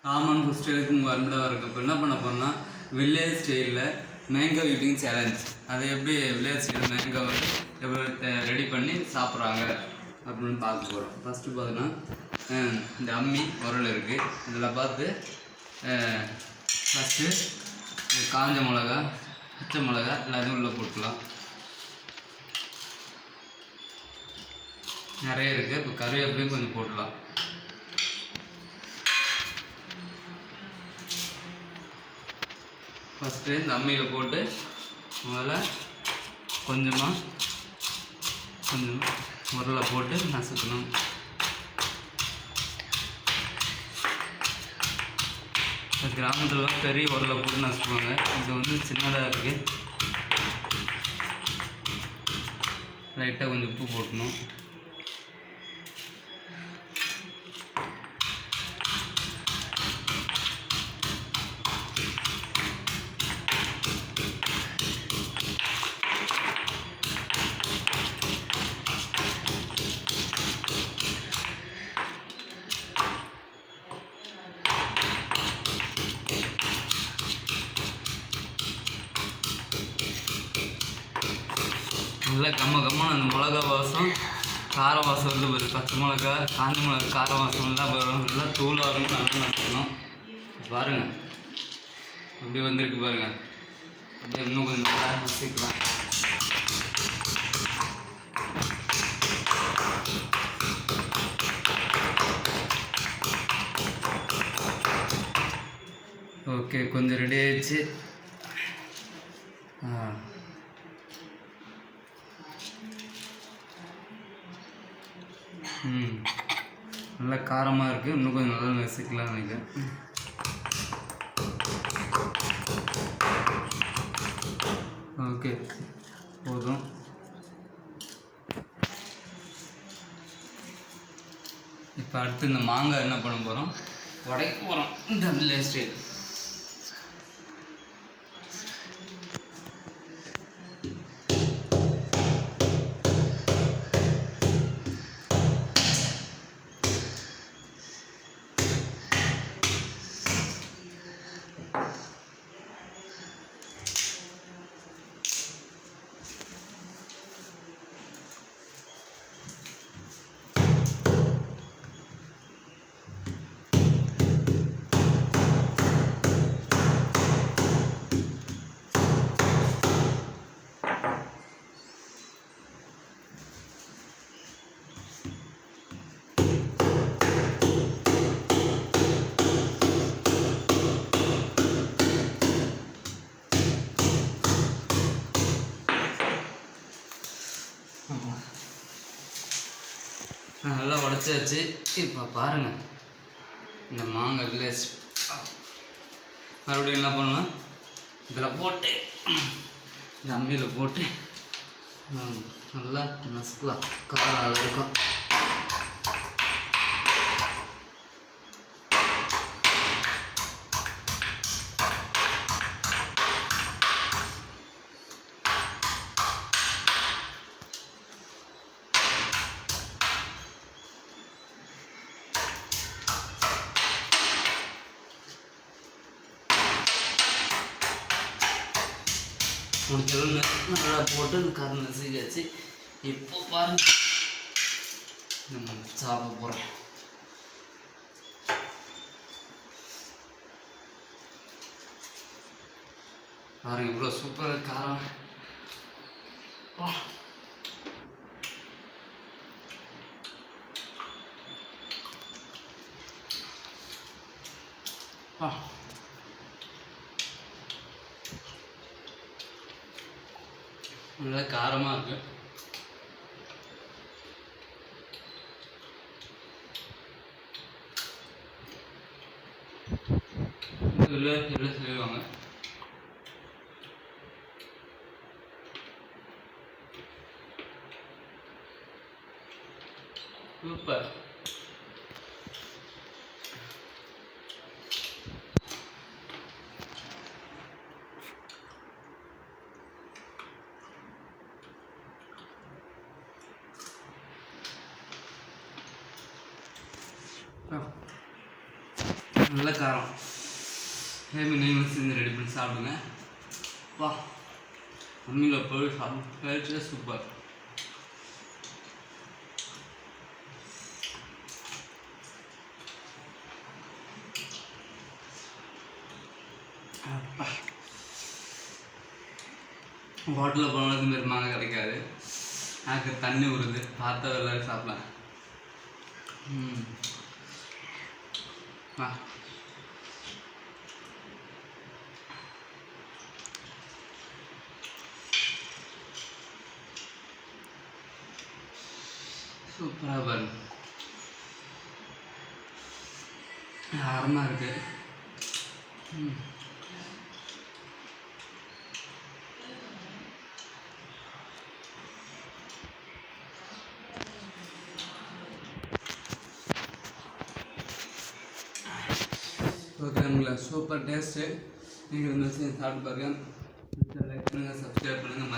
Common food ஸ்டைலுக்கு உங்கள் அன்புதான் இருக்குது. இப்போ என்ன பண்ண போகிறோம்னா வில்லேஜ் ஸ்டைலில் மேங்கோ ஈட்டிங் சேலஞ்ச். அதை எப்படி வில்லேஜ் ஸ்டைல் மேங்கோ வந்து எப்படி ரெடி பண்ணி சாப்பிட்றாங்க அப்படின்னு பார்க்க போகிறோம். ஃபஸ்ட்டு பார்த்தீங்கன்னா இந்த அம்மி உரல் இருக்குது. இதில் பார்த்து ஃபஸ்ட்டு காஞ்ச மிளகா, பச்சை மிளகா எல்லாத்தையும் உள்ளே போட்டுக்கலாம். நிறைய இருக்குது. இப்போ கருவேப்பிலையும் கொஞ்சம் போட்டுக்கலாம். ஃபஸ்ட்டு இந்த அம்மியில் போட்டு முதல்ல கொஞ்சமாக உரலை போட்டு நசுக்கணும். கிராமத்தில் பெரிய உரலை போட்டு நசுக்குவாங்க. இது வந்து சின்னதாக இருக்குது. லைட்டாக கொஞ்சம் உப்பு போட்டணும். நல்லா கம்ம அந்த மிளகா வாசம், கார வாசம் வந்து வரும். பச்சை மிளகா, காஞ்ச மிளகா கார வாசம் எல்லாம் வரும். நல்லா தூளாக வரும். நல்லா நசுக்கணும். பாருங்கள் அப்படி வந்திருக்கு பாருங்கள். அப்படியே இன்னும் கொஞ்சம் நல்லா நசுக்கலாம். ஓகே, கொஞ்சம் ரெடி ஆயிடுச்சு. நல்லா காரமாக இருக்குது. இன்னும் கொஞ்சம் நல்லா நசுக்கலாம் நினைக்கிறேன். ஓகே, போதும். இப்போ அடுத்து இந்த மாங்காய் என்ன பண்ண போகிறோம், உடைக்க போகிறோம். இந்த வில்லேஜ் ஸ்டைல். நல்லா உடச்சாச்சு. இப்போ பாருங்கள் இந்த மாங்காய் வில்லேஜ். மறுபடியும் என்ன பண்ணலாம், இதில் போட்டு இந்த அம்மியில் போட்டு நல்லா நசுக்கலாம். காரம் இருக்கும். முடிச்சது நல்லா போட்டு காரம் நசுக்காச்சு. இப்போ பாருங்க நம்ம சாப்பிட போகிறோம். பாருங்க இவ்வளோ சூப்பராக காரம். நல்லா காரமாக இருக்கு. இதில் எல்லாம் செய்வாங்க. சூப்பர். Oh. நல்ல காரம். அதேமாதிரி நீங்களும் செஞ்சு ரெடி பண்ணி சாப்பிடுங்க. வா அம்மியில் போய் சாப்பிட்டு சூப்பர். அப்பா ஹோட்டலில் போனது மாரி மாங்காய் கிடைக்காது. எனக்கு தண்ணி வருது, பார்த்தா எல்லோரும் சாப்பிடலாம். வா சூப்பராக பாருங்க, ஆரமாக இருக்கு. ஓகேங்களா, சூப்பர் டேஸ்ட்டு. நீங்கள் வந்து சாப்பிட்டு பாருங்கள். லைக் பண்ணுங்கள், சப்ஸ்கிரைப் பண்ணுங்கள்.